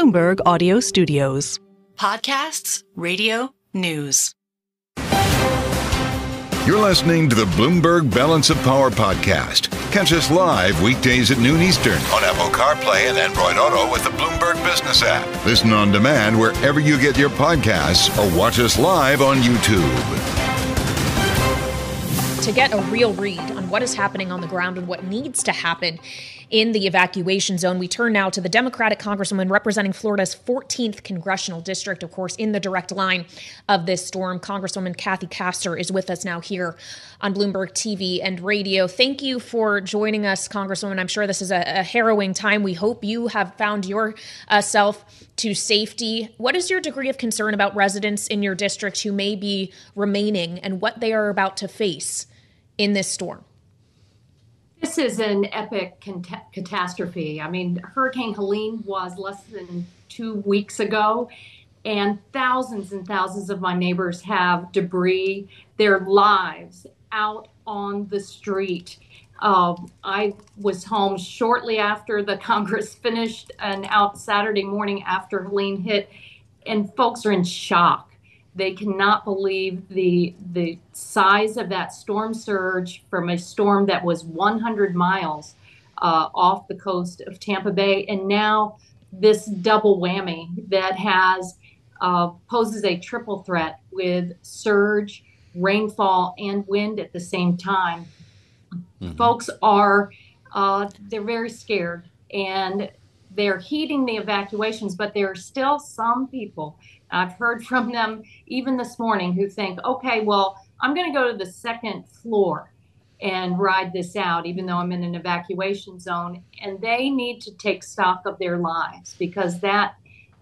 Bloomberg Audio Studios. Podcasts, radio, news. You're listening to the Bloomberg Balance of Power podcast. Catch us live weekdays at noon Eastern on Apple CarPlay and Android Auto with the Bloomberg Business app. Listen on demand wherever you get your podcasts or watch us live on YouTube. To get a real read on what is happening on the ground and what needs to happen in the evacuation zone, we turn now to the Democratic Congresswoman representing Florida's 14th congressional district, of course, in the direct line of this storm. Congresswoman Castor is with us now here on Bloomberg TV and radio. Thank you for joining us, Congresswoman. I'm sure this is a harrowing time. We hope you have found yourself to safety. What is your degree of concern about residents in your district who may be remaining and what they are about to face in this storm? This is an epic catastrophe. I mean, Hurricane Helene was less than 2 weeks ago, and thousands of my neighbors have debris, their lives out on the street. I was home shortly after the Congress finished and out Saturday morning after Helene hit, and folks are in shock. They cannot believe the size of that storm surge from a storm that was 100 miles off the coast of Tampa Bay. And now this double whammy that has poses a triple threat with surge, rainfall, and wind at the same time. Mm-hmm. Folks are, they're very scared and they're heeding the evacuations, but there are still some people, I've heard from them even this morning, who think, okay, well, I'm going to go to the second floor and ride this out, even though I'm in an evacuation zone. And they need to take stock of their lives because that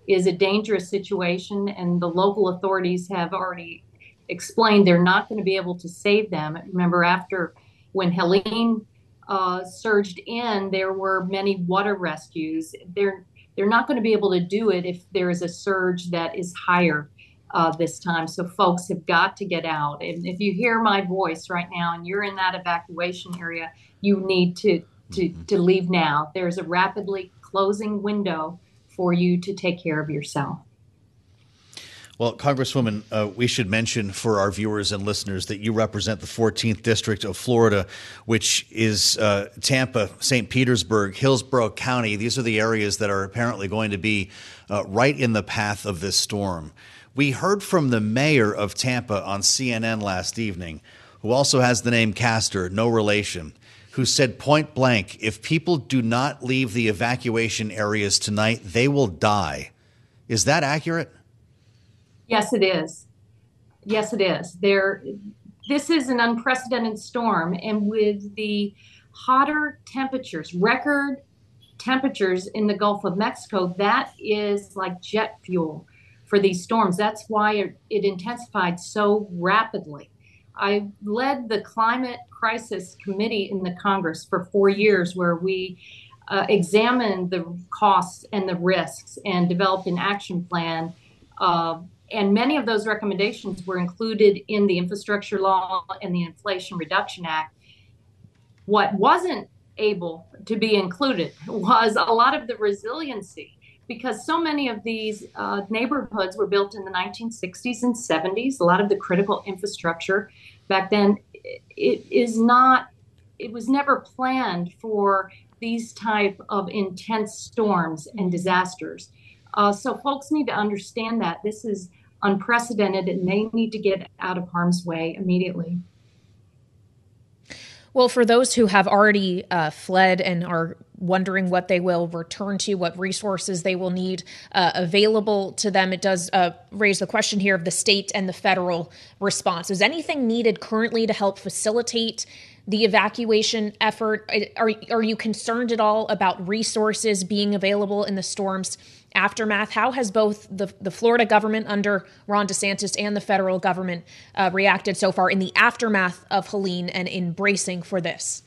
is a dangerous situation. And the local authorities have already explained they're not going to be able to save them. Remember, after when Helene surged in, there were many water rescues. They're not going to be able to do it if there is a surge that is higher this time. So folks have got to get out. And if you hear my voice right now and you're in that evacuation area, you need to leave now. There's a rapidly closing window for you to take care of yourself. Well, Congresswoman, we should mention for our viewers and listeners that you represent the 14th District of Florida, which is Tampa, St. Petersburg, Hillsborough County. These are the areas that are apparently going to be right in the path of this storm. We heard from the mayor of Tampa on CNN last evening, who also has the name Castor, no relation, who said point blank, if people do not leave the evacuation areas tonight, they will die. Is that accurate? Yes, it is. Yes, it is. This is an unprecedented storm, and with the hotter temperatures, record temperatures in the Gulf of Mexico, that is like jet fuel for these storms. That's why it intensified so rapidly. I led the Climate Crisis Committee in the Congress for 4 years, where we examined the costs and the risks and developed an action plan. And many of those recommendations were included in the infrastructure law and the Inflation Reduction Act. What wasn't able to be included was a lot of the resiliency, because so many of these neighborhoods were built in the 1960s and 70s. A lot of the critical infrastructure back then, it was never planned for these type of intense storms and disasters. So folks need to understand that this is unprecedented and they need to get out of harm's way immediately. Well, for those who have already fled and are wondering what they will return to, what resources they will need available to them, it does raise the question here of the state and the federal response. Is anything needed currently to help facilitate the evacuation effort? Are you concerned at all about resources being available in the storm's aftermath? How has both the Florida government under Ron DeSantis and the federal government reacted so far in the aftermath of Helene and in bracing for this?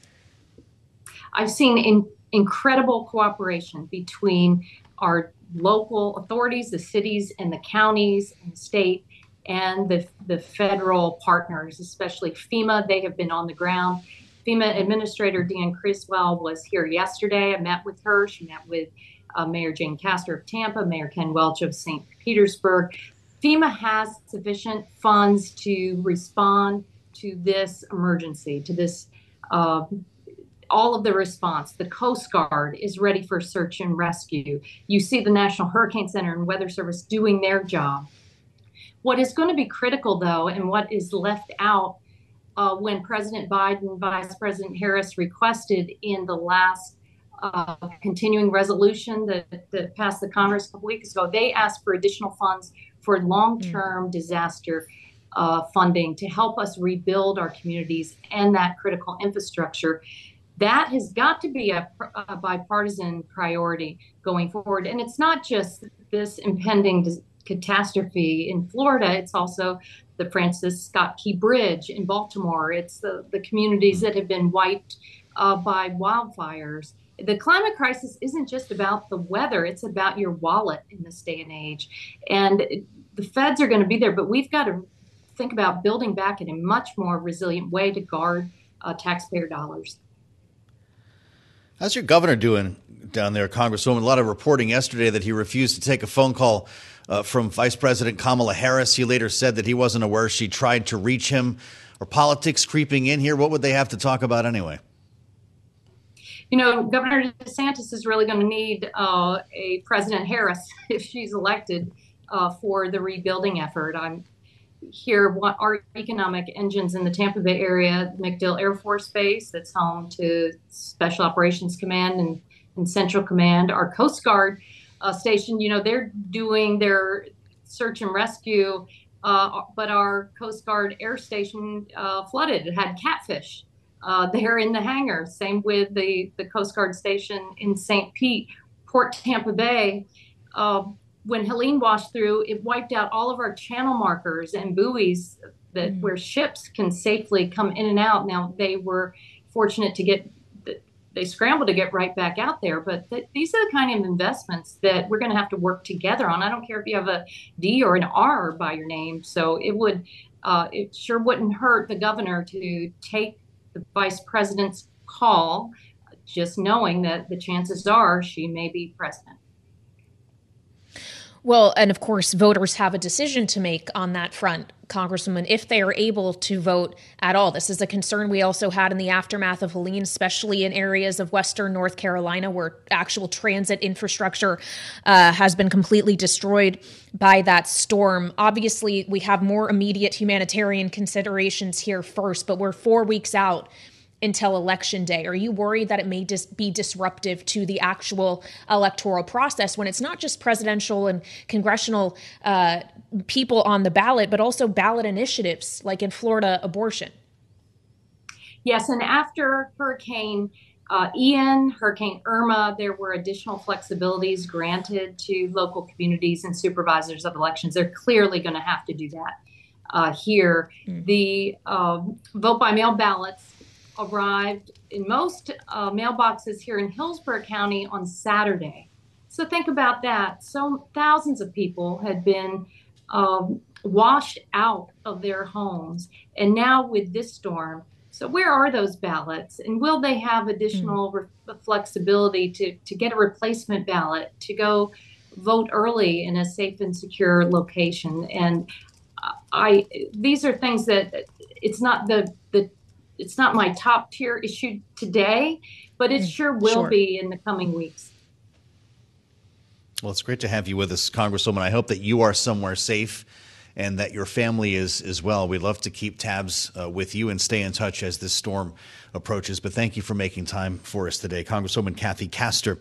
I've seen incredible cooperation between our local authorities, the cities and the counties and the state, and the federal partners, especially FEMA. They have been on the ground. FEMA Administrator Deanne Criswell was here yesterday. I met with her. She met with Mayor Jeanne Castor of Tampa, Mayor Ken Welch of St. Petersburg. FEMA has sufficient funds to respond to this emergency, to this all of the response. The Coast Guard is ready for search and rescue. You see the National Hurricane Center and Weather Service doing their job. What is going to be critical, though, and what is left out when President Biden, Vice President Harris requested in the last continuing resolution that passed the Congress a couple weeks ago, they asked for additional funds for long-term disaster funding to help us rebuild our communities and that critical infrastructure. That has got to be a bipartisan priority going forward. And it's not just this impending catastrophe in Florida. It's also the Francis Scott Key Bridge in Baltimore. It's the communities that have been wiped by wildfires. The climate crisis isn't just about the weather. It's about your wallet in this day and age. And the feds are going to be there, but we've got to think about building back in a much more resilient way to guard taxpayer dollars. How's your governor doing down there, Congresswoman? A lot of reporting yesterday that he refused to take a phone call from Vice President Kamala Harris. He later said that he wasn't aware she tried to reach him. Are politics creeping in here? What would they have to talk about anyway? You know, Governor DeSantis is really going to need a President Harris if she's elected for the rebuilding effort. I'm here. What our economic engines in the Tampa Bay area, MacDill Air Force Base, that's home to Special Operations Command and Central Command, our Coast Guard station. You know, they're doing their search and rescue, but our Coast Guard air station flooded. It had catfish there in the hangar. Same with the Coast Guard station in St. Pete, Port Tampa Bay. When Helene washed through, it wiped out all of our channel markers and buoys that where ships can safely come in and out. Now, they were fortunate to they scrambled to get right back out there. But these are the kind of investments that we're going to have to work together on. I don't care if you have a D or an R by your name. So it sure wouldn't hurt the governor to take the vice president's call, just knowing that the chances are she may be president. Well, and of course, voters have a decision to make on that front, Congresswoman, if they are able to vote at all. This is a concern we also had in the aftermath of Helene, especially in areas of Western North Carolina where actual transit infrastructure has been completely destroyed by that storm. Obviously, we have more immediate humanitarian considerations here first, but we're 4 weeks out until Election Day. Are you worried that it may be disruptive to the actual electoral process when it's not just presidential and congressional people on the ballot, but also ballot initiatives like in Florida abortion? Yes, and after Hurricane Ian, Hurricane Irma, there were additional flexibilities granted to local communities and supervisors of elections. They're clearly going to have to do that here. The vote by mail ballots arrived in most mailboxes here in Hillsborough County on Saturday. So think about that. So thousands of people had been washed out of their homes. And now with this storm, so where are those ballots? And will they have additional flexibility to get a replacement ballot, to go vote early in a safe and secure location? And these are things that it's not it's not my top tier issue today, but it sure will be in the coming weeks. Well, it's great to have you with us, Congresswoman. I hope that you are somewhere safe and that your family is as well. We'd love to keep tabs with you and stay in touch as this storm approaches. But thank you for making time for us today. Congresswoman Kathy Castor,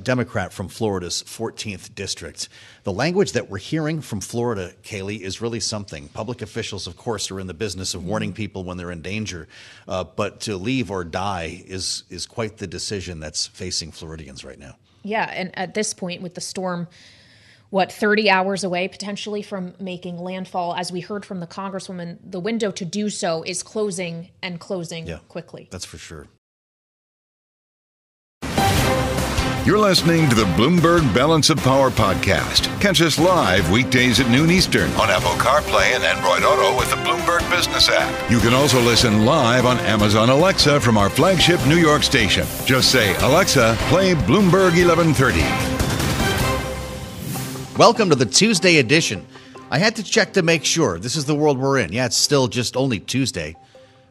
Democrat from Florida's 14th District. The language that we're hearing from Florida, Kailey, is really something. Public officials, of course, are in the business of warning people when they're in danger. But to leave or die is quite the decision that's facing Floridians right now. Yeah, and at this point with the storm, 30 hours away potentially from making landfall, as we heard from the Congresswoman, the window to do so is closing and closing quickly. That's for sure. You're listening to the Bloomberg Balance of Power podcast. Catch us live weekdays at noon Eastern on Apple CarPlay and Android Auto with the Bloomberg Business app. You can also listen live on Amazon Alexa from our flagship New York station. Just say, Alexa, play Bloomberg 1130. Welcome to the Tuesday edition. I had to check to make sure. This is the world we're in. Yeah, it's still just only Tuesday,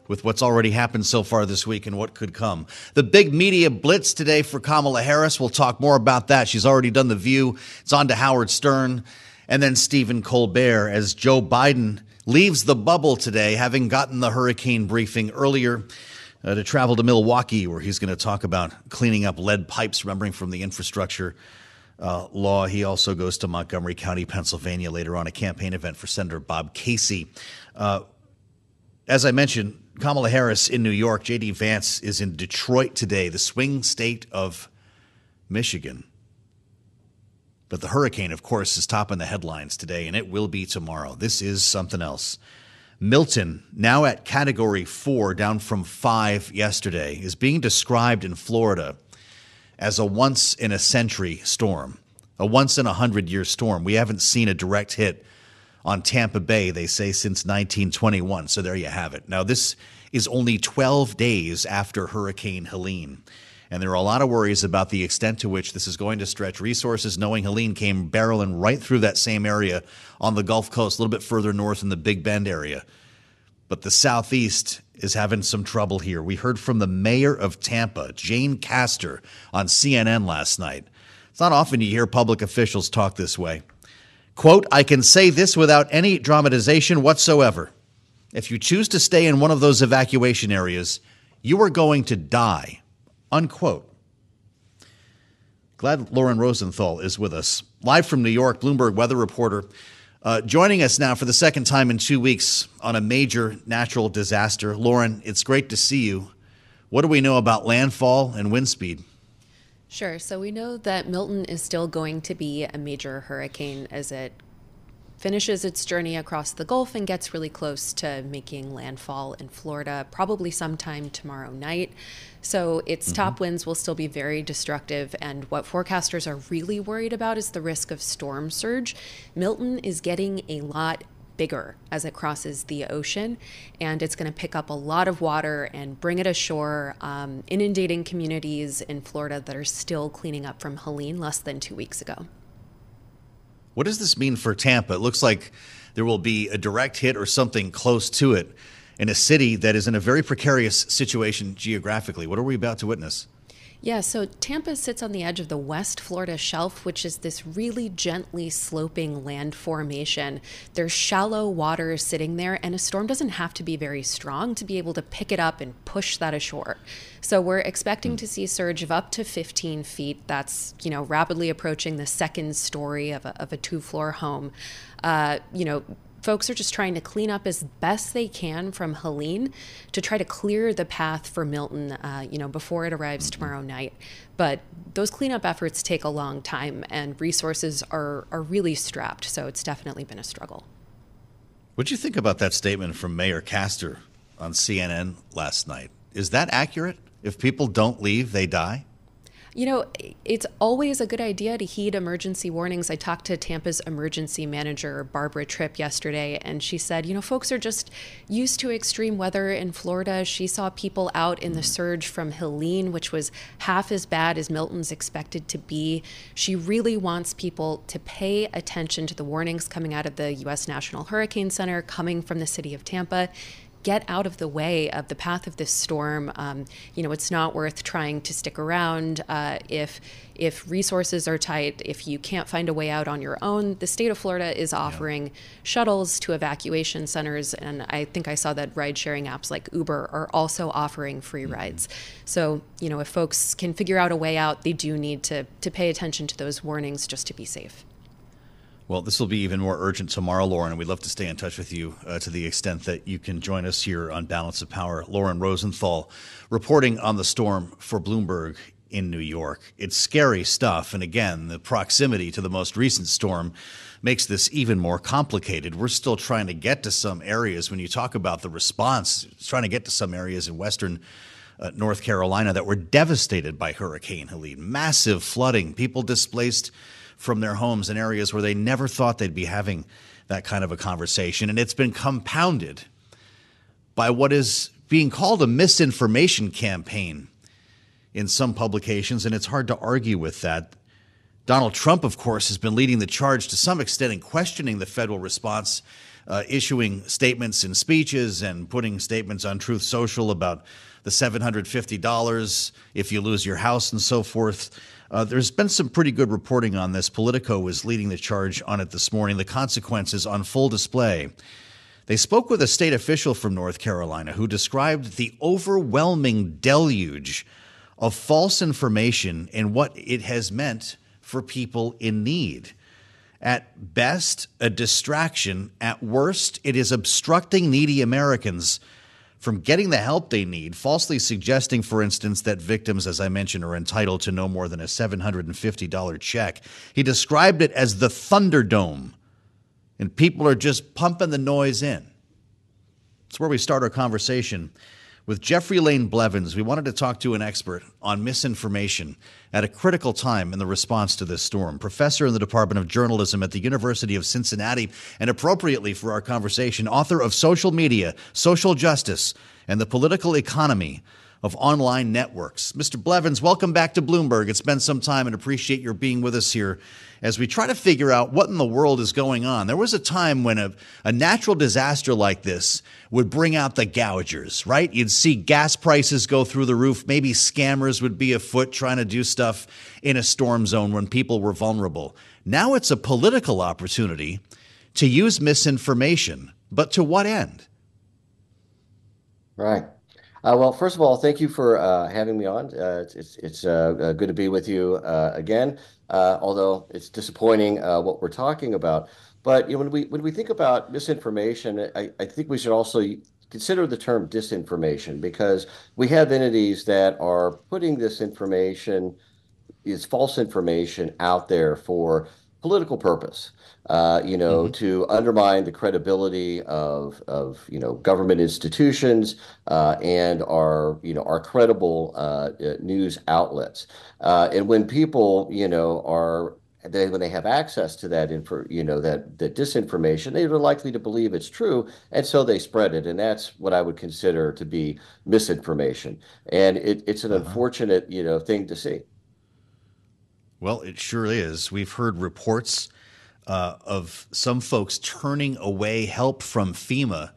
with what's already happened so far this week and what could come. The big media blitz today for Kamala Harris. We'll talk more about that. She's already done The View. It's on to Howard Stern and then Stephen Colbert as Joe Biden leaves the bubble today, having gotten the hurricane briefing earlier to travel to Milwaukee, where he's going to talk about cleaning up lead pipes, remembering from the infrastructure law. He also goes to Montgomery County, Pennsylvania later on, a campaign event for Senator Bob Casey. As I mentioned, Kamala Harris in New York. J.D. Vance is in Detroit today, the swing state of Michigan. But the hurricane, of course, is topping the headlines today, and it will be tomorrow. This is something else. Milton, now at Category 4, down from 5 yesterday, is being described in Florida as a once-in-a-century storm, a once-in-a-100-year storm. We haven't seen a direct hit on Tampa Bay, they say, since 1921. So there you have it. Now, this is only 12 days after Hurricane Helene. And there are a lot of worries about the extent to which this is going to stretch resources, knowing Helene came barreling right through that same area on the Gulf Coast, a little bit further north in the Big Bend area. But the Southeast is having some trouble here. We heard from the mayor of Tampa, Jeanne Castor, on CNN last night. It's not often you hear public officials talk this way. Quote, I can say this without any dramatization whatsoever. If you choose to stay in one of those evacuation areas, you are going to die. Unquote. Glad Lauren Rosenthal is with us. Live from New York, Bloomberg weather reporter. Joining us now for the second time in 2 weeks on a major natural disaster. Lauren, it's great to see you. What do we know about landfall and wind speed? Sure. So we know that Milton is still going to be a major hurricane as it finishes its journey across the Gulf and gets really close to making landfall in Florida, probably sometime tomorrow night. So its top winds will still be very destructive. And what forecasters are really worried about is the risk of storm surge. Milton is getting a lot bigger as it crosses the ocean, and it's going to pick up a lot of water and bring it ashore, inundating communities in Florida that are still cleaning up from Helene less than 2 weeks ago. What does this mean for Tampa? It looks like there will be a direct hit or something close to it in a city that is in a very precarious situation geographically. What are we about to witness? Yeah, so Tampa sits on the edge of the West Florida Shelf, which is this really gently sloping land formation. There's shallow water sitting there, and a storm doesn't have to be very strong to be able to pick it up and push that ashore. So we're expecting to see surge of up to 15 feet. That's, rapidly approaching the second story of a two-floor home. Folks are just trying to clean up as best they can from Helene to try to clear the path for Milton, before it arrives tomorrow night. But those cleanup efforts take a long time, and resources are really strapped. So it's definitely been a struggle. What did you think about that statement from Mayor Castor on CNN last night? Is that accurate? If people don't leave, they die? It's always a good idea to heed emergency warnings. I talked to Tampa's emergency manager, Barbara Tripp, yesterday, and she said, folks are just used to extreme weather in Florida. She saw people out in the surge from Helene, which was half as bad as Milton's expected to be. She really wants people to pay attention to the warnings coming out of the U.S. National Hurricane Center, coming from the city of Tampa. Get out of the way of the path of this storm. It's not worth trying to stick around. If resources are tight, if you can't find a way out on your own, the state of Florida is offering shuttles to evacuation centers. And I think I saw that ride-sharing apps like Uber are also offering free rides. So, if folks can figure out a way out, they do need to pay attention to those warnings just to be safe. Well, this will be even more urgent tomorrow, Lauren, and we'd love to stay in touch with you to the extent that you can join us here on Balance of Power. Lauren Rosenthal reporting on the storm for Bloomberg in New York. It's scary stuff, and again, the proximity to the most recent storm makes this even more complicated. We're still trying to get to some areas. When you talk about the response, trying to get to some areas in western North Carolina that were devastated by Hurricane Helene. Massive flooding, people displaced from their homes in areas where they never thought they'd be having that kind of a conversation. And it's been compounded by what is being called a misinformation campaign in some publications, and it's hard to argue with that. Donald Trump, of course, has been leading the charge to some extent in questioning the federal response, issuing statements and speeches and putting statements on Truth Social about the $750 if you lose your house and so forth. There's been some pretty good reporting on this. Politico was leading the charge on it this morning. The consequences on full display. They spoke with a state official from North Carolina who described the overwhelming deluge of false information and what it has meant for people in need. At best, a distraction. At worst, it is obstructing needy Americans from getting the help they need, falsely suggesting, for instance, that victims, as I mentioned, are entitled to no more than a $750 check. He described it as the Thunderdome, and people are just pumping the noise in. It's where we start our conversation. With Jeffrey Layne Blevins, we wanted to talk to an expert on misinformation at a critical time in the response to this storm. Professor in the Department of Journalism at the University of Cincinnati, and appropriately for our conversation, author of Social Media, Social Justice, and the Political Economy of Online Networks. Mr. Blevins, welcome back to Bloomberg. It's been some time, and appreciate your being with us here as we try to figure out what in the world is going on. There was a time when a natural disaster like this would bring out the gougers, right? You'd see gas prices go through the roof. Maybe scammers would be afoot trying to do stuff in a storm zone when people were vulnerable. Now it's a political opportunity to use misinformation. But to what end? Right. Well, first of all, thank you for having me on. It's good to be with you again. Although it's disappointing what we're talking about. But when we think about misinformation, I think we should also consider the term disinformation, because we have entities that are putting this information, is false information, out there for political purpose, to undermine the credibility of government institutions and our credible news outlets. And when people, when they have access to that that disinformation, they are likely to believe it's true, and so they spread it. And that's what I would consider to be misinformation. And it's an unfortunate, thing to see. Well, it sure is. We've heard reports of some folks turning away help from FEMA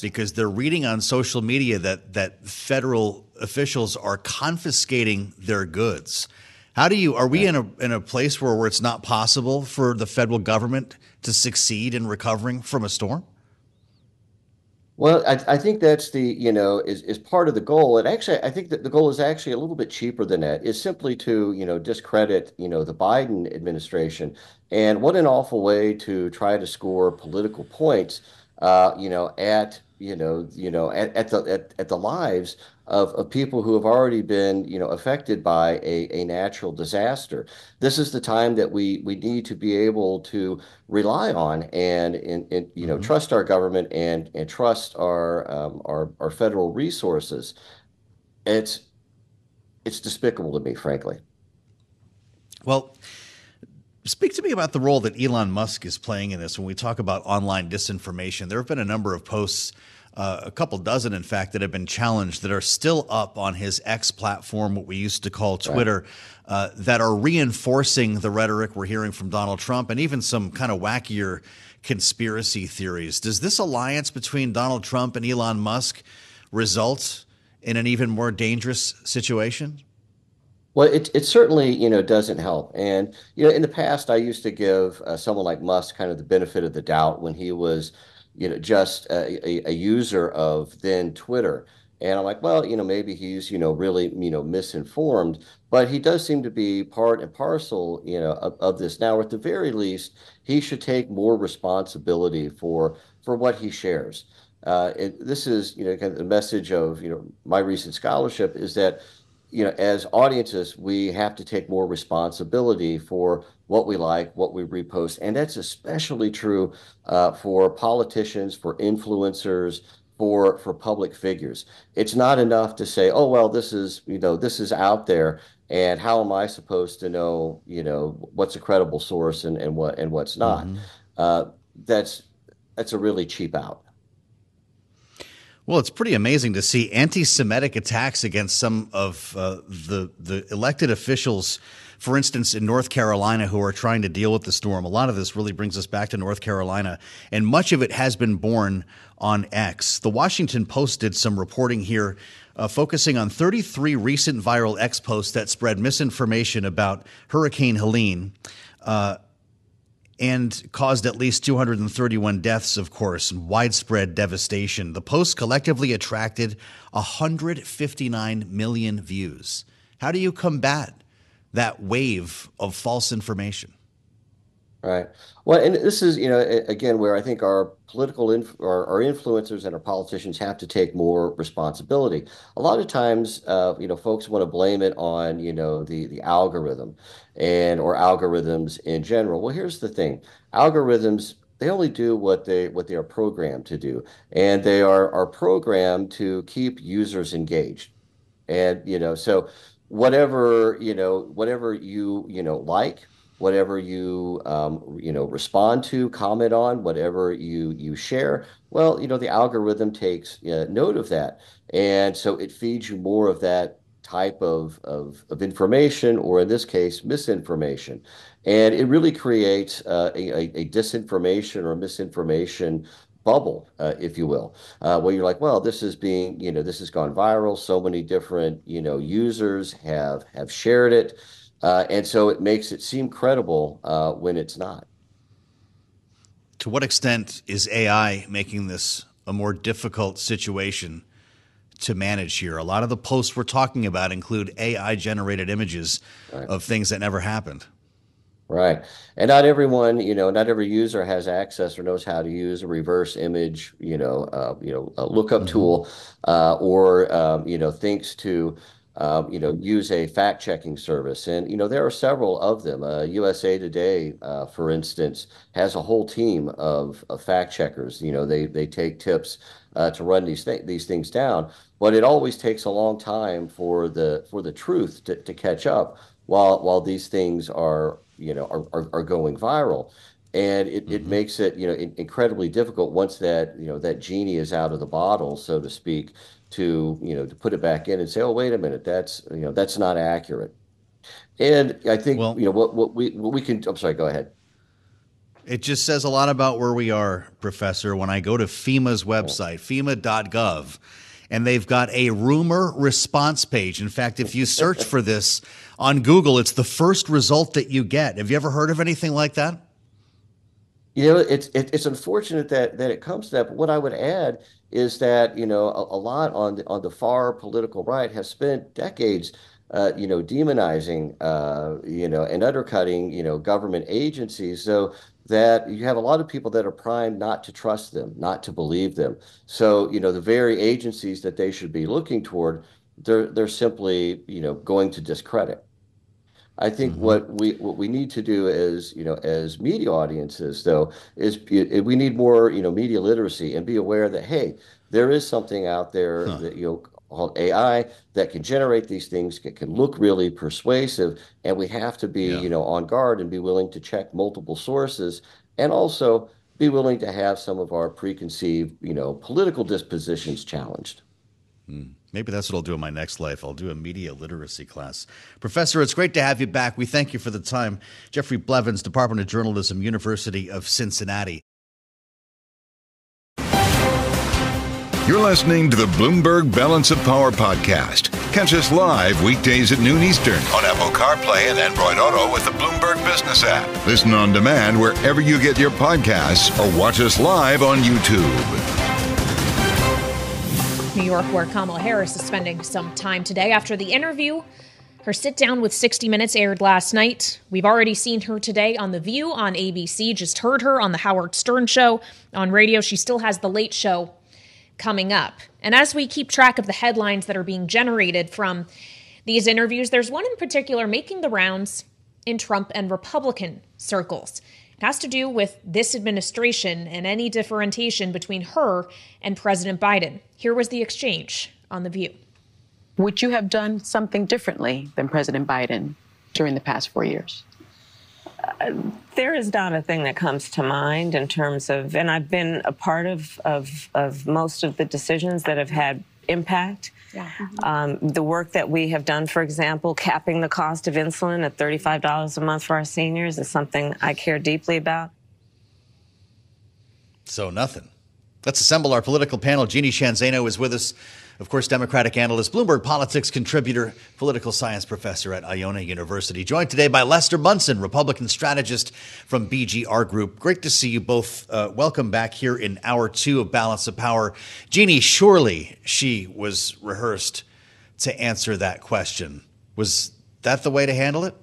because they're reading on social media that federal officials are confiscating their goods. Are we in a place where it's not possible for the federal government to succeed in recovering from a storm? Well, I think that's is part of the goal. And actually, I think that the goal is actually a little bit cheaper than that. Is simply to, discredit, the Biden administration. And what an awful way to try to score political points, at the lives of people who have already been, affected by a natural disaster. This is the time that we need to be able to rely on and trust our government and trust our federal resources. It's despicable to me, frankly. Well, speak to me about the role that Elon Musk is playing in this when we talk about online disinformation. There have been a number of posts, a couple dozen, in fact, that have been challenged that are still up on his X platform, what we used to call Twitter, that are reinforcing the rhetoric we're hearing from Donald Trump and even some kind of wackier conspiracy theories. Does this alliance between Donald Trump and Elon Musk result in an even more dangerous situation? Well, it certainly, doesn't help. And, in the past, I used to give someone like Musk kind of the benefit of the doubt when he was, just a user of then Twitter. And I'm like, well, maybe he's, really, misinformed. But he does seem to be part and parcel, of this now. Or at the very least, he should take more responsibility for what he shares. This is, kind of the message of, my recent scholarship is that, as audiences, we have to take more responsibility for what we like, what we repost. And that's especially true for politicians, for influencers, for public figures. It's not enough to say, oh, well, this is out there, and how am I supposed to know, what's a credible source and what's not? Mm-hmm. Uh, that's a really cheap out. Well, it's pretty amazing to see anti-Semitic attacks against some of the elected officials, for instance, in North Carolina, who are trying to deal with the storm. A lot of this really brings us back to North Carolina, and much of it has been borne on X. The Washington Post did some reporting here focusing on 33 recent viral X posts that spread misinformation about Hurricane Helene. And caused at least 231 deaths, of course, and widespread devastation. The post collectively attracted 159 million views. How do you combat that wave of false information? Right. Well, and this is, again, where I think our our influencers and our politicians have to take more responsibility. A lot of times, folks want to blame it on, the algorithm or algorithms in general. Well, here's the thing. Algorithms, they only do what they are programmed to do, and they are programmed to keep users engaged. And, so whatever you like, whatever you respond to, comment on, whatever you share, well, the algorithm takes note of that, and so it feeds you more of that type of information, or in this case, misinformation, and it really creates a disinformation or misinformation bubble, if you will, where you're like, well, this has gone viral. So many different, users have shared it. And so it makes it seem credible when it's not. To what extent is AI making this a more difficult situation to manage here? A lot of the posts we're talking about include AI-generated images of things that never happened. Right. And not everyone, not every user has access or knows how to use a reverse image, a lookup tool, or, thinks to use a fact-checking service. And, there are several of them. USA Today, for instance, has a whole team of fact checkers. They take tips to run these things down, but it always takes a long time for the truth to catch up while these things are going viral. And it makes it, incredibly difficult once that genie is out of the bottle, so to speak, to put it back in and say, oh, wait a minute, that's not accurate. And I think, what we can, I'm sorry, go ahead. It just says a lot about where we are, Professor. When I go to FEMA's website, FEMA.gov, and they've got a rumor response page. In fact, if you search for this on Google, it's the first result that you get. Have you ever heard of anything like that? It's unfortunate that it comes to that. But what I would add is that, a lot on the far political right has spent decades, demonizing, and undercutting, government agencies, so that you have a lot of people that are primed not to trust them, not to believe them. So, the very agencies that they should be looking toward, they're simply, going to discredit. I think what we need to do as media audiences, though, is we need more, media literacy, and be aware that, hey, there is something out there that, called AI that can generate these things, can look really persuasive, and we have to be, on guard and be willing to check multiple sources, and also be willing to have some of our preconceived, political dispositions challenged. Maybe that's what I'll do in my next life. I'll do a media literacy class. Professor, it's great to have you back. We thank you for the time. Jeffrey Blevins, Department of Journalism, University of Cincinnati. You're listening to the Bloomberg Balance of Power podcast. Catch us live weekdays at noon Eastern on Apple CarPlay and Android Auto with the Bloomberg Business app. Listen on demand wherever you get your podcasts, or watch us live on YouTube. New York, where Kamala Harris is spending some time today after the interview. Her sit-down with 60 Minutes aired last night. We've already seen her today on The View on ABC, just heard her on The Howard Stern Show on radio. She still has The Late Show coming up. And as we keep track of the headlines that are being generated from these interviews, there's one in particular making the rounds in Trump and Republican circles. has to do with this administration and any differentiation between her and President Biden. Here was the exchange on The View. Would you have done something differently than President Biden during the past 4 years? There is not a thing that comes to mind in terms of, and I've been a part of most of the decisions that have had impact. Yeah. The work that we have done, for example, capping the cost of insulin at $35 a month for our seniors is something I care deeply about. So nothing. Let's assemble our political panel. Jeanne Zaino is with us, of course, Democratic analyst, Bloomberg politics contributor, political science professor at Iona University. Joined today by Lester Munson, Republican strategist from BGR Group. Great to see you both. Welcome back here in hour 2 of Balance of Power. Jeanne, surely she was rehearsed to answer that question. Was that the way to handle it?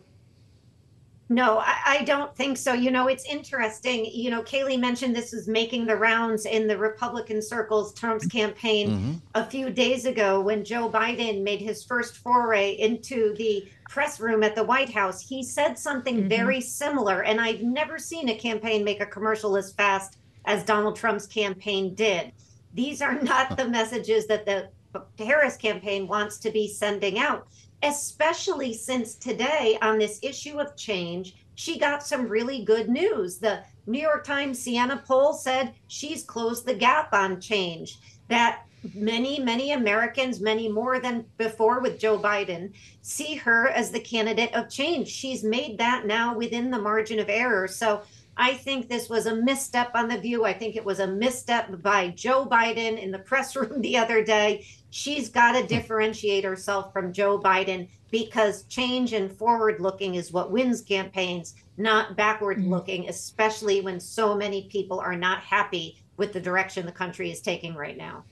No, I don't think so. You know, it's interesting. You know, Kailey mentioned this was making the rounds in the Republican circles, Trump's campaign a few days ago when Joe Biden made his first foray into the press room at the White House. He said something very similar, and I've never seen a campaign make a commercial as fast as Donald Trump's campaign did. These are not the messages that the Harris campaign wants to be sending out. Especially since today on this issue of change, she got some really good news. The New York Times Siena poll said she's closed the gap on change, that many Americans, many more than before with Joe Biden, see her as the candidate of change. She's made that now within the margin of error. So I think this was a misstep on The View. I think it was a misstep by Joe Biden in the press room the other day. She's got to differentiate herself from Joe Biden because change and forward looking is what wins campaigns, not backward looking, especially when so many people are not happy with the direction the country is taking right now.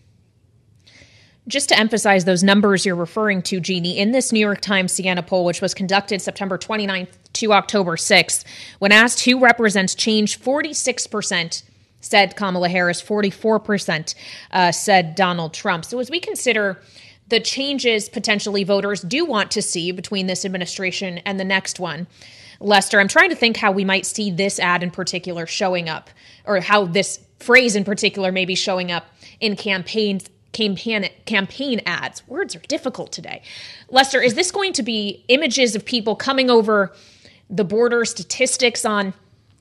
Just to emphasize those numbers you're referring to, Jeanne, in this New York Times Siena poll, which was conducted September 29th to October 6th, when asked who represents change, 46% said Kamala Harris, 44% said Donald Trump. So as we consider the changes potentially voters do want to see between this administration and the next one, Lester, I'm trying to think how we might see this ad in particular showing up, or how this phrase in particular may be showing up in campaign ads. Words are difficult today. Lester, is this going to be images of people coming over the border, statistics on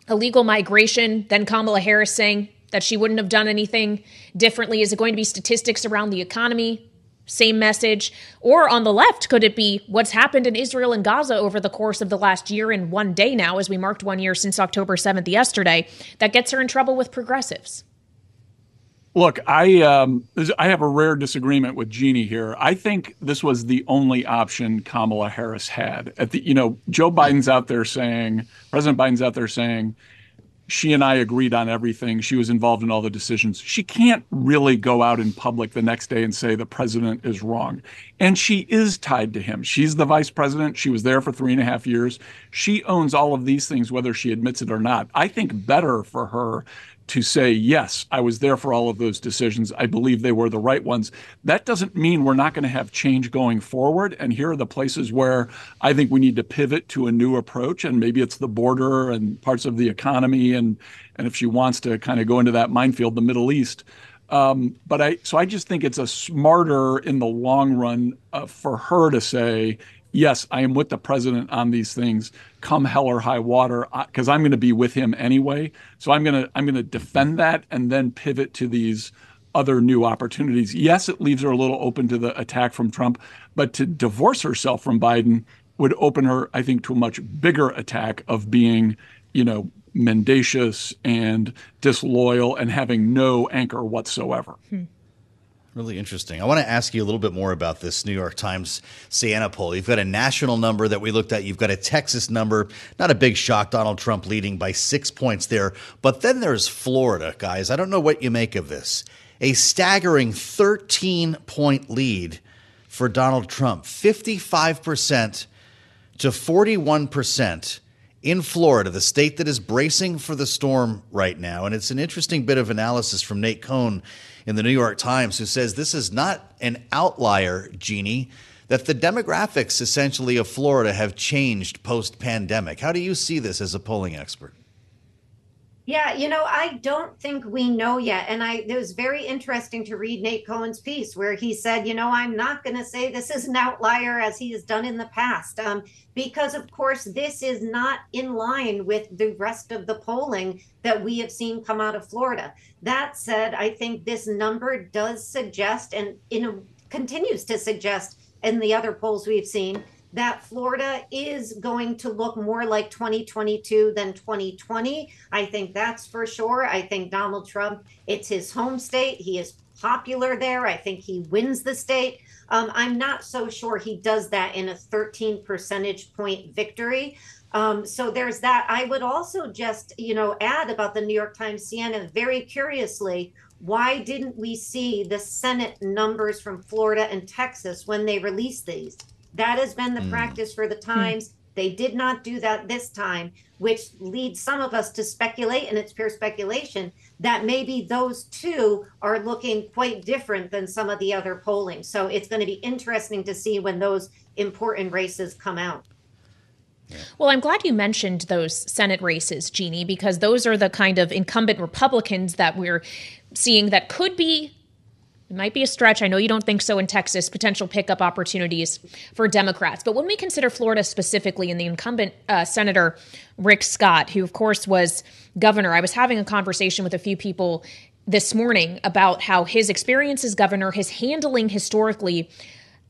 illegal migration, then Kamala Harris saying that she wouldn't have done anything differently? Is it going to be statistics around the economy? Same message? Or on the left, could it be what's happened in Israel and Gaza over the course of the last year and one day now, as we marked 1 year since October 7th yesterday, that gets her in trouble with progressives? Look, I have a rare disagreement with Jeanne here. I think this was the only option Kamala Harris had. Joe Biden's out there saying, President Biden's out there saying, she and I agreed on everything. She was involved in all the decisions. She can't really go out in public the next day and say the president is wrong. And she is tied to him. She's the vice president. She was there for 3.5 years. She owns all of these things, whether she admits it or not. I think better for her to say, yes, I was there for all of those decisions. I believe they were the right ones. That doesn't mean we're not going to have change going forward. And here are the places where I think we need to pivot to a new approach. And maybe it's the border and parts of the economy. And if she wants to kind of go into that minefield, the Middle East. But I just think it's a smarter in the long run for her to say, yes, I am with the president on these things, come hell or high water, because I'm going to be with him anyway. So I'm going to defend that and then pivot to these other new opportunities. Yes, it leaves her a little open to the attack from Trump, but to divorce herself from Biden would open her, I think, to a much bigger attack of being, mendacious and disloyal and having no anchor whatsoever. Really interesting. I want to ask you a little bit more about this New York Times Siena poll. You've got a national number that we looked at. You've got a Texas number. Not a big shock, Donald Trump leading by 6 points there. But then there's Florida, guys. I don't know what you make of this. A staggering 13-point lead for Donald Trump, 55% to 41% in Florida, the state that is bracing for the storm right now. And it's an interesting bit of analysis from Nate Cohn in the New York Times, who says this is not an outlier, Jeanne, that the demographics essentially of Florida have changed post-pandemic. How do you see this as a polling expert? Yeah, I don't think we know yet. And it was very interesting to read Nate Cohen's piece where he said, I'm not going to say this is an outlier as he has done in the past, because, of course, this is not in line with the rest of the polling that we have seen come out of Florida. That said, I think this number does suggest and continues to suggest in the other polls we've seen that Florida is going to look more like 2022 than 2020. I think that's for sure. I think Donald Trump, it's his home state. He is popular there. I think he wins the state. I'm not so sure he does that in a 13 percentage point victory. So there's that. I would also just, add about the New York Times CNN very curiously. Why didn't we see the Senate numbers from Florida and Texas when they released these? That has been the practice for the Times. They did not do that this time, which leads some of us to speculate, and it's pure speculation, that maybe those two are looking quite different than some of the other polling. So it's going to be interesting to see when those important races come out. Well, I'm glad you mentioned those Senate races, Jeanne, because those are the kind of incumbent Republicans that we're seeing that could be, it might be a stretch. I know you don't think so in Texas, potential pickup opportunities for Democrats. But when we consider Florida specifically and the incumbent Senator Rick Scott, who, of course, was governor, I was having a conversation with a few people this morning about how his experience as governor, his handling historically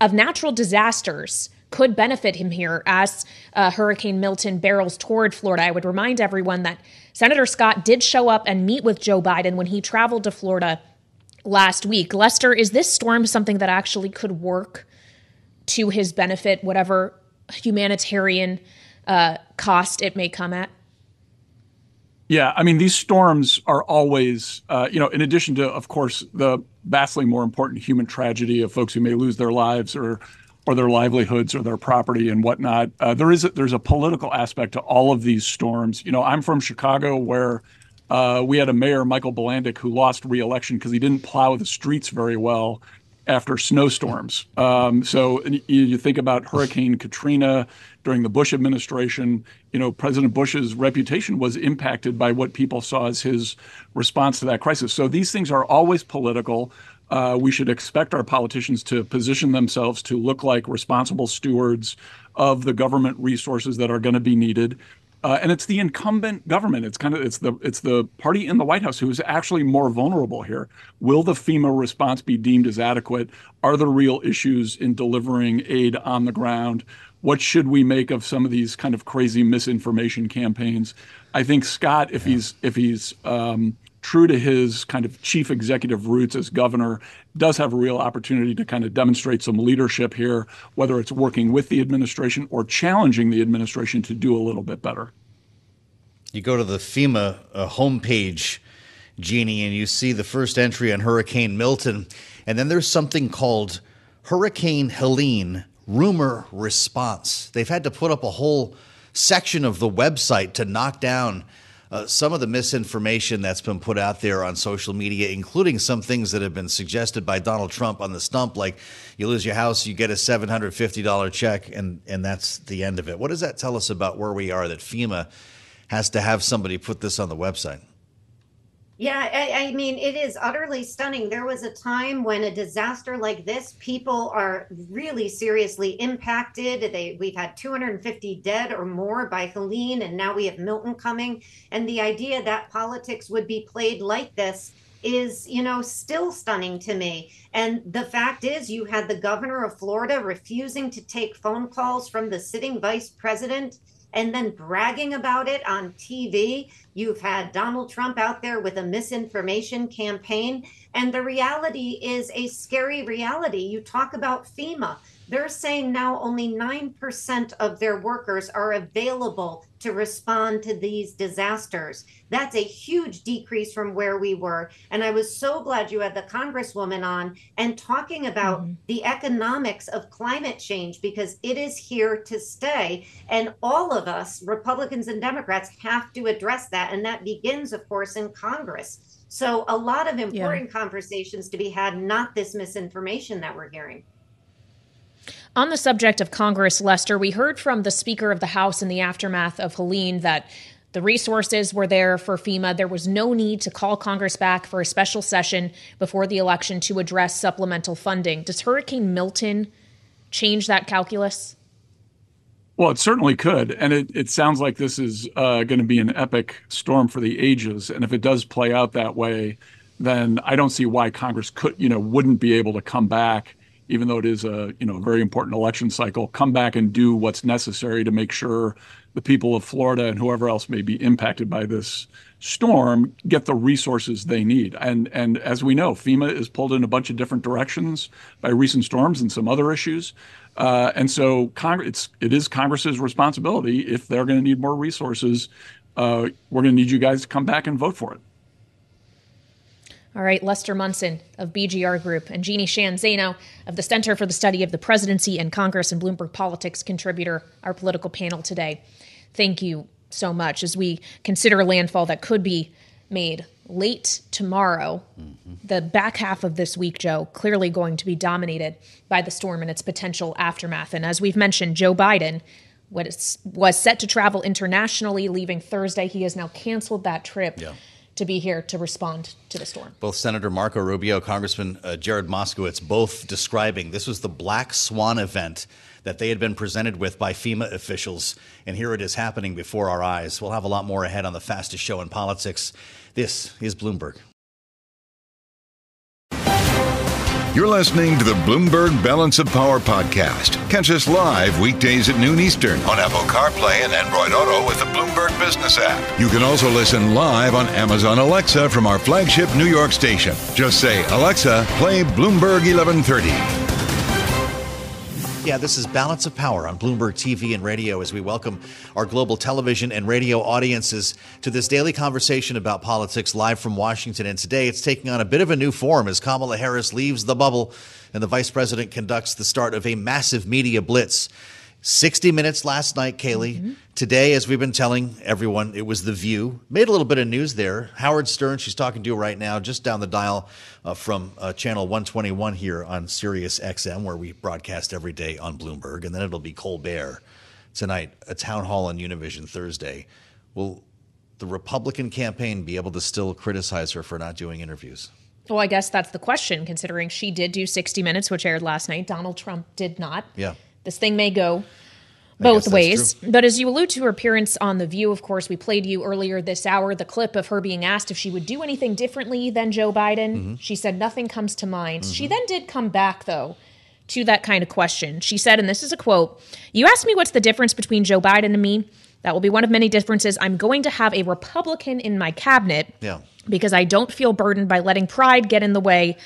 of natural disasters could benefit him here as Hurricane Milton barrels toward Florida. I would remind everyone that Senator Scott did show up and meet with Joe Biden when he traveled to Florida last week. Lester, is this storm something that actually could work to his benefit, whatever humanitarian cost it may come at? Yeah, I mean, these storms are always, in addition to, of course, the vastly more important human tragedy of folks who may lose their lives or their livelihoods or their property and whatnot, there's a political aspect to all of these storms. I'm from Chicago, where we had a mayor, Michael Blandick, who lost re-election because he didn't plow the streets very well after snowstorms. So you think about Hurricane Katrina during the Bush administration. President Bush's reputation was impacted by what people saw as his response to that crisis. So these things are always political. We should expect our politicians to position themselves to look like responsible stewards of the government resources that are going to be needed. And it's the incumbent government. It's the party in the White House who is actually more vulnerable here. Will the FEMA response be deemed as adequate? Are there real issues in delivering aid on the ground? What should we make of some of these kind of crazy misinformation campaigns? I think Scott, if he's true to his kind of chief executive roots as governor, does have a real opportunity to kind of demonstrate some leadership here, whether it's working with the administration or challenging the administration to do a little bit better. You go to the FEMA homepage, Jeanne, and you see the first entry on Hurricane Milton, and then there's something called Hurricane Helene rumor response. They've had to put up a whole section of the website to knock down some of the misinformation that's been put out there on social media, including some things that have been suggested by Donald Trump on the stump, like you lose your house, you get a $750 check, and that's the end of it. What does that tell us about where we are, that FEMA has to have somebody put this on the website? Yeah, I mean, it is utterly stunning. There was a time when a disaster like this, people are really seriously impacted. We've had 250 dead or more by Helene, and now we have Milton coming. And the idea that politics would be played like this is, still stunning to me. And the fact is, you had the governor of Florida refusing to take phone calls from the sitting vice president and then bragging about it on TV. You've had Donald Trump out there with a misinformation campaign. And the reality is a scary reality. You talk about FEMA. They're saying now only 9% of their workers are available to respond to these disasters. That's a huge decrease from where we were. And I was so glad you had the Congresswoman on and talking about the economics of climate change, because it is here to stay. And all of us, Republicans and Democrats, have to address that. And that begins, of course, in Congress. So a lot of important conversations to be had, not this misinformation that we're hearing. On the subject of Congress, Lester, we heard from the Speaker of the House in the aftermath of Helene that The resources were there for FEMA. There was no need to call Congress back for a special session before the election to address supplemental funding. Does Hurricane Milton change that calculus? Well, it certainly could. And it sounds like this is going to be an epic storm for the ages. And if it does play out that way, then I don't see why Congress wouldn't be able to come back, even though it is a very important election cycle, come back and do what's necessary to make sure the people of Florida and whoever else may be impacted by this storm get the resources they need. And as we know, FEMA is pulled in a bunch of different directions by recent storms and some other issues. And so it is Congress's responsibility. If they're going to need more resources, we're going to need you guys to come back and vote for it. All right, Lester Munson of BGR Group and Jeanne Zaino of the Center for the Study of the Presidency and Congress and Bloomberg Politics contributor, our political panel today. Thank you so much. As we consider a landfall that could be made late tomorrow, the back half of this week, Joe, clearly going to be dominated by the storm and its potential aftermath. And as we've mentioned, Joe Biden was set to travel internationally, leaving Thursday. He has now canceled that trip. Yeah. To be here to respond to the storm. Both Senator Marco Rubio, Congressman Jared Moskowitz, both describing this was the black swan event that they had been presented with by FEMA officials. And here it is happening before our eyes. We'll have a lot more ahead on the fastest show in politics. This is Bloomberg. You're listening to the Bloomberg Balance of Power podcast. Catch us live weekdays at noon Eastern on Apple CarPlay and Android Auto with the Bloomberg Business app. You can also listen live on Amazon Alexa from our flagship New York station. Just say, Alexa, play Bloomberg 1130. Yeah, this is Balance of Power on Bloomberg TV and radio as we welcome our global television and radio audiences to this daily conversation about politics live from Washington. And today it's taking on a bit of a new form as Kamala Harris leaves the bubble and the vice president conducts the start of a massive media blitz. 60 Minutes last night, Kailey. Today, as we've been telling everyone, it was The View. Made a little bit of news there. Howard Stern, she's talking to you right now, just down the dial from channel 121 here on Sirius XM, where we broadcast every day on Bloomberg. And then it'll be Colbert tonight, a town hall on Univision Thursday. Will the Republican campaign be able to still criticize her for not doing interviews? Well, I guess that's the question, considering she did do 60 Minutes, which aired last night. Donald Trump did not. Yeah. This thing may go both ways. But as you allude to her appearance on The View, of course, we played you earlier this hour the clip of her being asked if she would do anything differently than Joe Biden. She said nothing comes to mind. She then did come back, though, to that kind of question. She said, and this is a quote, "You asked me what's the difference between Joe Biden and me. That will be one of many differences. I'm going to have a Republican in my cabinet because I don't feel burdened by letting pride get in the way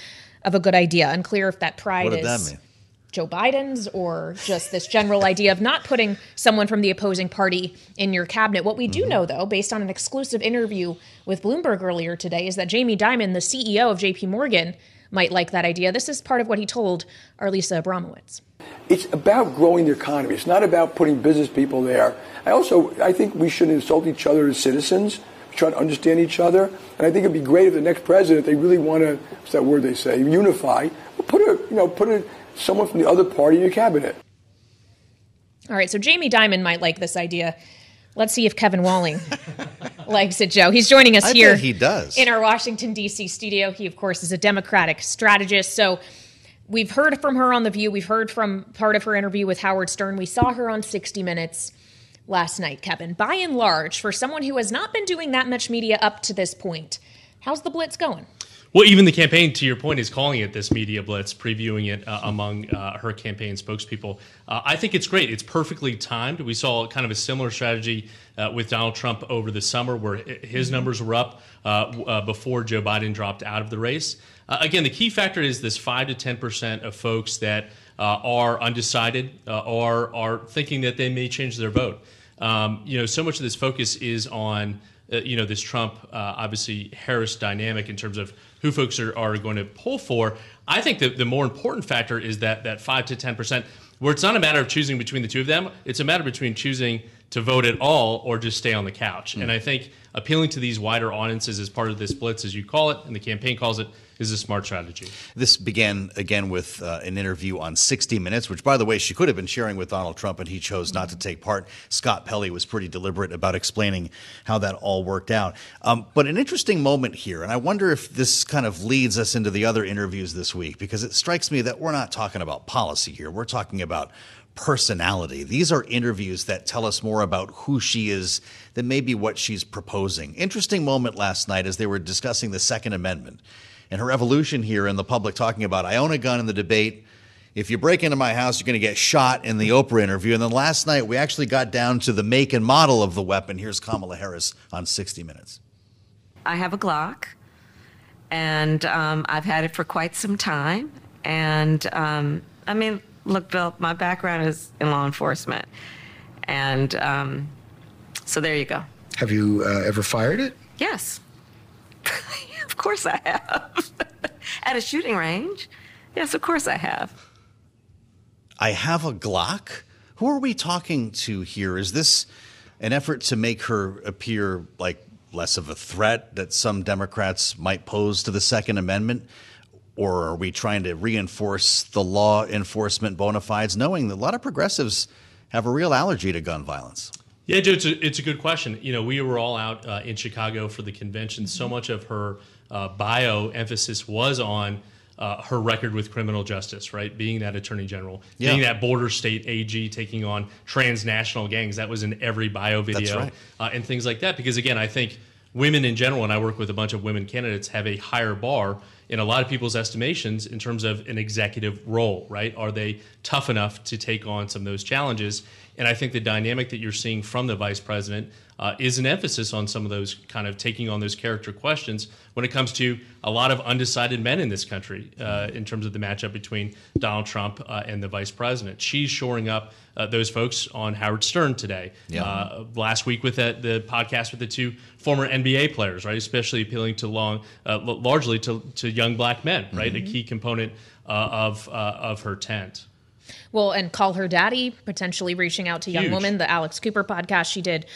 of a good idea." Unclear if that pride What did is that mean? Joe Biden's or just this general idea of not putting someone from the opposing party in your cabinet. What we do know, though, based on an exclusive interview with Bloomberg earlier today, is that Jamie Dimon, the CEO of JP Morgan, might like that idea. This is part of what he told Arlisa Abramowitz. It's about growing the economy. It's not about putting business people there. I think we shouldn't insult each other as citizens, try to understand each other. And I think it'd be great if the next president, they really want to, what's that word they say, unify, put someone from the other party in your cabinet. All right, so Jamie Dimon might like this idea. Let's see if Kevin Walling likes it, Joe. He's joining us here. I bet he does. In our Washington, D.C. studio. He, of course, is a Democratic strategist. So we've heard from her on The View. We've heard from part of her interview with Howard Stern. We saw her on 60 Minutes last night, Kevin. By and large, for someone who has not been doing that much media up to this point, how's the blitz going? Well, even the campaign, to your point, is calling it this media blitz, previewing it among her campaign spokespeople. I think it's great. It's perfectly timed. We saw kind of a similar strategy with Donald Trump over the summer where his numbers were up before Joe Biden dropped out of the race. Again, the key factor is this 5 to 10% of folks that are undecided or are thinking that they may change their vote. So much of this focus is on this Trump, obviously Harris dynamic in terms of who folks are going to poll for. I think that the more important factor is that 5 to 10%, where it's not a matter of choosing between the two of them. It's a matter between choosing to vote at all or just stay on the couch. And I think appealing to these wider audiences as part of this blitz, as you call it, and the campaign calls it, is a smart strategy. This began again with an interview on 60 Minutes, which, by the way, she could have been sharing with Donald Trump, and he chose not to take part. Scott Pelley was pretty deliberate about explaining how that all worked out. But an interesting moment here, and I wonder if this kind of leads us into the other interviews this week, because it strikes me that we're not talking about policy here. We're talking about personality. These are interviews that tell us more about who she is than maybe what she's proposing. Interesting moment last night as they were discussing the Second Amendment and her evolution here in the public, talking about, I own a gun in the debate. If you break into my house, you're going to get shot in the Oprah interview. And then last night, we actually got down to the make and model of the weapon. Here's Kamala Harris on 60 Minutes. I have a Glock, and I've had it for quite some time. And I mean, look, Bill, my background is in law enforcement. And so there you go. Have you ever fired it? Yes. Of course I have. At a shooting range. Yes, of course I have. I have a Glock? Who are we talking to here? Is this an effort to make her appear like less of a threat that some Democrats might pose to the Second Amendment? Or are we trying to reinforce the law enforcement bona fides, knowing that a lot of progressives have a real allergy to gun violence? Yeah, Joe, it's a good question. You know, we were all out in Chicago for the convention. So much of her bio emphasis was on her record with criminal justice, right? Being that attorney general, being that border state AG, taking on transnational gangs. That was in every bio video. That's right. And things like that. Because, again, I think women in general, and I work with a bunch of women candidates, have a higher bar in a lot of people's estimations in terms of an executive role, right? Are they tough enough to take on some of those challenges? And I think the dynamic that you're seeing from the vice president is an emphasis on some of those kind of taking on those character questions when it comes to a lot of undecided men in this country in terms of the matchup between Donald Trump and the vice president. She's shoring up those folks on Howard Stern today. Last week with the podcast with the two former NBA players, right? Especially appealing to largely to young black men, right? A key component of her tent. Well, and Call Her Daddy, potentially reaching out to young women, the Alex Cooper podcast she did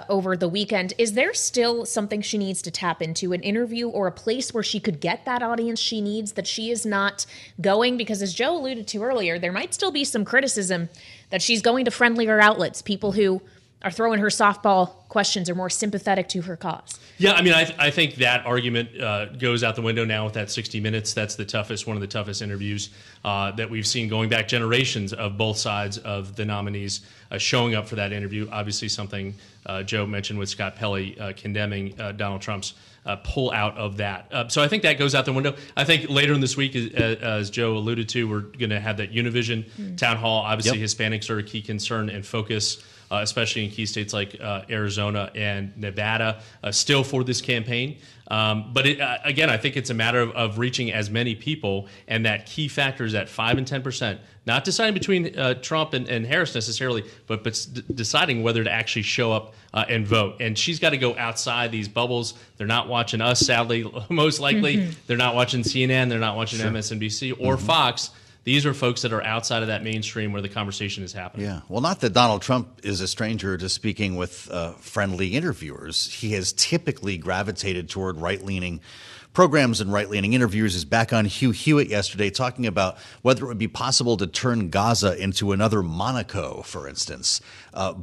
over the weekend. Is there still something she needs to tap into, an interview or a place where she could get that audience she needs that she is not going? Because as Joe alluded to earlier, there might still be some criticism that she's going to friendlier outlets, people who are throwing her softball questions are more sympathetic to her cause. Yeah, I mean, I think that argument goes out the window now with that 60 Minutes. That's one of the toughest interviews that we've seen going back generations of both sides of the nominees showing up for that interview. Obviously something Joe mentioned with Scott Pelley condemning Donald Trump's pull out of that. So I think that goes out the window. I think later in this week, as Joe alluded to, we're going to have that Univision town hall. Obviously, Hispanics are a key concern and focus, especially in key states like Arizona and Nevada, still for this campaign. But again, I think it's a matter of reaching as many people, and that key factor is at 5 and 10%, not deciding between Trump and Harris necessarily, but deciding whether to actually show up and vote. And she's got to go outside these bubbles. They're not watching us, sadly, most likely. They're not watching CNN. They're not watching MSNBC or Fox. These are folks that are outside of that mainstream where the conversation is happening. Yeah. Well, not that Donald Trump is a stranger to speaking with friendly interviewers. He has typically gravitated toward right-leaning programs and right-leaning interviews. Is back on Hugh Hewitt yesterday talking about whether it would be possible to turn Gaza into another Monaco, for instance.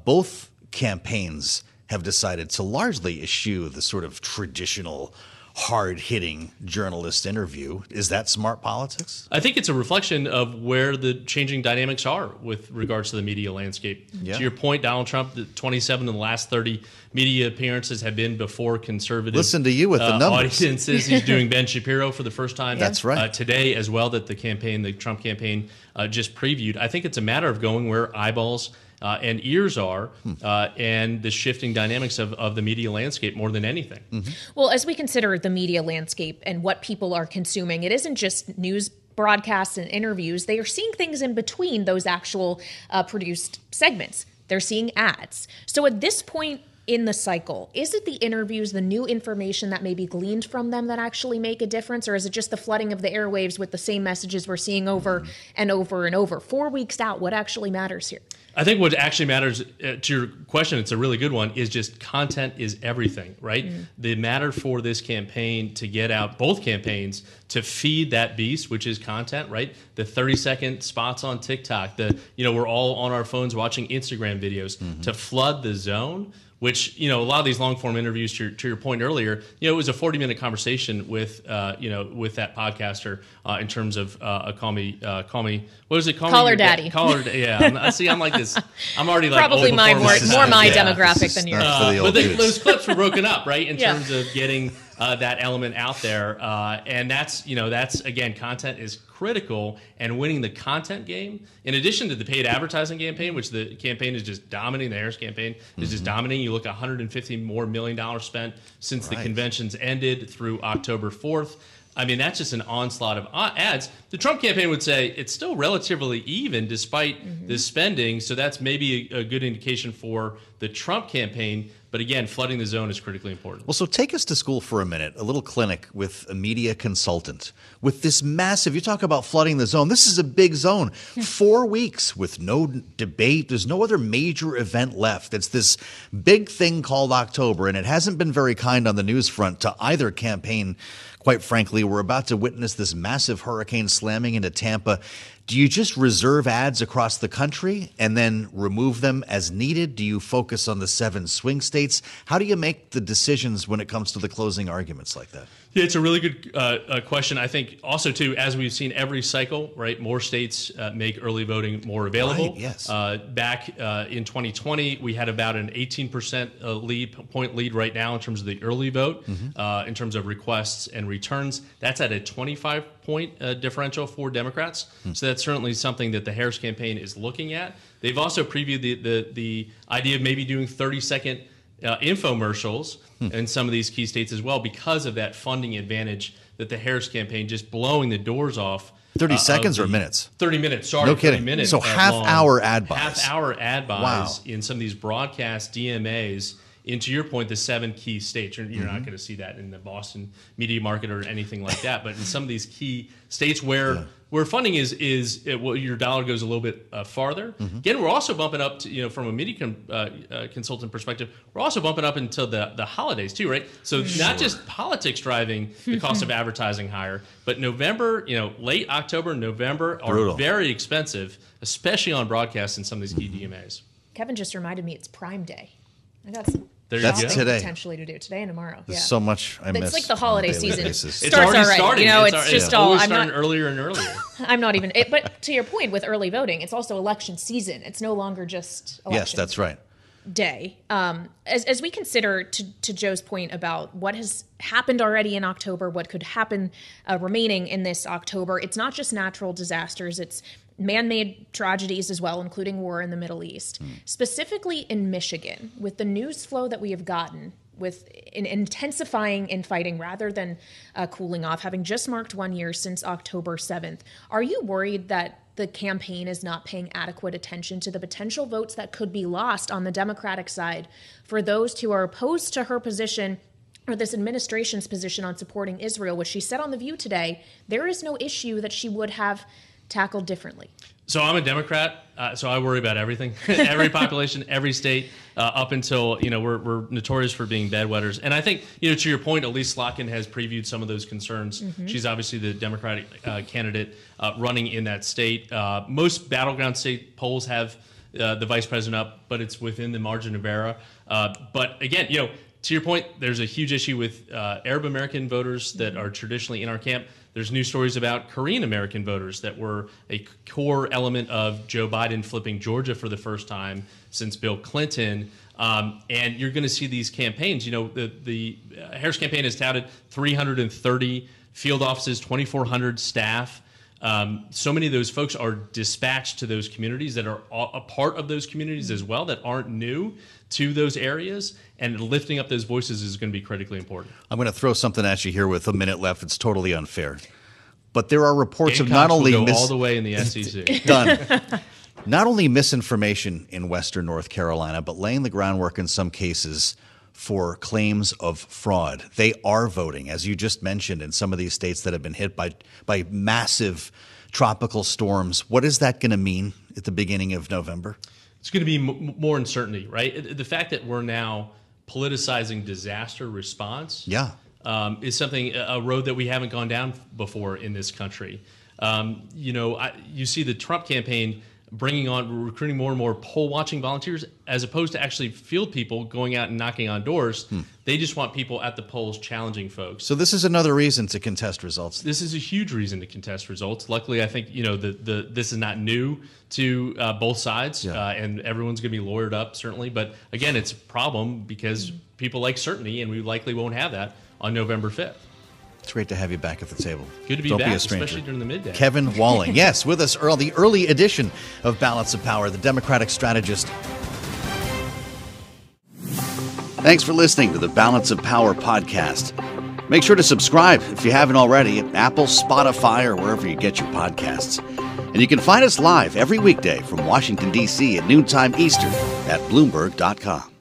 Both campaigns have decided to largely eschew the sort of traditional hard-hitting journalist interview. Is that smart politics? I think it's a reflection of where the changing dynamics are with regards to the media landscape. Yeah. To your point, Donald Trump, the 27 of the last 30 media appearances have been before conservative Listen to you with the numbers. audiences. He's doing Ben Shapiro for the first time. That's right. Today as well, that the Trump campaign just previewed. I think it's a matter of going where eyeballs and ears are, and the shifting dynamics of the media landscape more than anything. Well, as we consider the media landscape and what people are consuming, it isn't just news broadcasts and interviews. They are seeing things in between those actual produced segments. They're seeing ads. So at this point, in the cycle? Is it the interviews, the new information that may be gleaned from them that actually make a difference? Or is it just the flooding of the airwaves with the same messages we're seeing over and over and over? 4 weeks out, what actually matters here? I think what actually matters, to your question, it's a really good one, is just content is everything, right? The matter for this campaign to get out, both campaigns, to feed that beast, which is content, right? The 30-second spots on TikTok, we're all on our phones watching Instagram videos, to flood the zone, which, a lot of these long-form interviews, to your point earlier, it was a 40-minute conversation with that podcaster in terms of call me, what is it? Call her daddy. Call her, yeah. See, I'm like this. I'm already like probably more my demographic than yours. But those clips were broken up, right, in terms of getting that element out there, and that's again, content is critical, and winning the content game, in addition to the paid advertising campaign, which the campaign is just dominating, the Harris campaign is just dominating. You look at $150 million more spent since the conventions ended through October 4th. I mean, that's just an onslaught of ads. The Trump campaign would say it's still relatively even despite the spending, so that's maybe a good indication for the Trump campaign. But again, flooding the zone is critically important. Well, so take us to school for a minute, a little clinic with a media consultant. With this massive, you talk about flooding the zone. This is a big zone. 4 weeks with no debate. There's no other major event left. It's this big thing called October, and it hasn't been very kind on the news front to either campaign. Quite frankly, we're about to witness this massive hurricane slamming into Tampa. Do you just reserve ads across the country and then remove them as needed? Do you focus on the 7 swing states? How do you make the decisions when it comes to the closing arguments like that? Yeah, it's a really good question. I think also, too, as we've seen every cycle, right, more states make early voting more available. Right, yes. Back in 2020, we had about an 18% point lead right now in terms of the early vote, in terms of requests and returns. That's at a 25-point differential for Democrats. So that's certainly something that the Harris campaign is looking at. They've also previewed the idea of maybe doing 30-second infomercials in some of these key states as well, because of that funding advantage that the Harris campaign just blowing the doors off. 30 seconds or minutes? 30 minutes, sorry. No kidding. 30 minutes. So half-hour ad buys. Half-hour ad buys Wow. in some of these broadcast DMAs. And to your point, the 7 key states, you're not going to see that in the Boston media market or anything like that. But in some of these key states where funding is your dollar goes a little bit farther. Again, we're also bumping up to, from a media consultant perspective, we're also bumping up until the holidays too, right? So not just politics driving the cost of advertising higher, but November, late October, November are very expensive, especially on broadcasts in some of these key DMAs. Kevin just reminded me it's Prime Day. I got some That's today. Potentially to do today and tomorrow. There's so much I miss. It's like the holiday season. It's starts already already. starting. It's just all. Always I'm starting not earlier and earlier. I'm not even. But to your point, with early voting, it's also election season. It's no longer just election. Yes, that's right. Day. As we consider, to Joe's point about what has happened already in October, what could happen remaining in this October, it's not just natural disasters. It's man-made tragedies as well, including war in the Middle East. Specifically in Michigan, with the news flow that we have gotten, with an intensifying infighting rather than cooling off, having just marked 1 year since October 7th, are you worried that the campaign is not paying adequate attention to the potential votes that could be lost on the Democratic side for those who are opposed to her position or this administration's position on supporting Israel, which she said on The View today, there is no issue that she would have tackled differently? So I'm a Democrat, so I worry about everything, every population, every state, up until, we're notorious for being bedwetters. And I think, to your point, Elise Slotkin has previewed some of those concerns. She's obviously the Democratic candidate running in that state. Most battleground state polls have the vice president up, but it's within the margin of error. But again, to your point, there's a huge issue with Arab American voters that are traditionally in our camp. There's news stories about Korean American voters that were a core element of Joe Biden flipping Georgia for the first time since Bill Clinton. And you're going to see these campaigns. The Harris campaign has touted 330 field offices, 2,400 staff. So many of those folks are dispatched to those communities that are a part of those communities as well, that aren't new to those areas, and lifting up those voices is going to be critically important. I'm going to throw something at you here with a minute left. It's totally unfair. But there are reports Gamecocks of not only will go all the way in the SEC. Done. not only misinformation in Western North Carolina, but laying the groundwork in some cases for claims of fraud. They are voting, as you just mentioned, in some of these states that have been hit by massive tropical storms. What is that going to mean at the beginning of November? It's going to be more uncertainty, right? The fact that we're now politicizing disaster response is something, a road that we haven't gone down before in this country. You see the Trump campaign recruiting more and more poll watching volunteers as opposed to actually field people going out and knocking on doors. They just want people at the polls challenging folks. So this is another reason to contest results. This is a huge reason to contest results. Luckily, I think this is not new to both sides, and everyone's going to be lawyered up certainly. But again, it's a problem because people like certainty, and we likely won't have that on November 5th. It's great to have you back at the table. Good to be Don't back, be a stranger. especially during the midday. Kevin Walling, yes, with us the early edition of Balance of Power, the Democratic strategist. Thanks for listening to the Balance of Power podcast. Make sure to subscribe if you haven't already at Apple, Spotify, or wherever you get your podcasts. And you can find us live every weekday from Washington, D.C. at noontime Eastern at Bloomberg.com.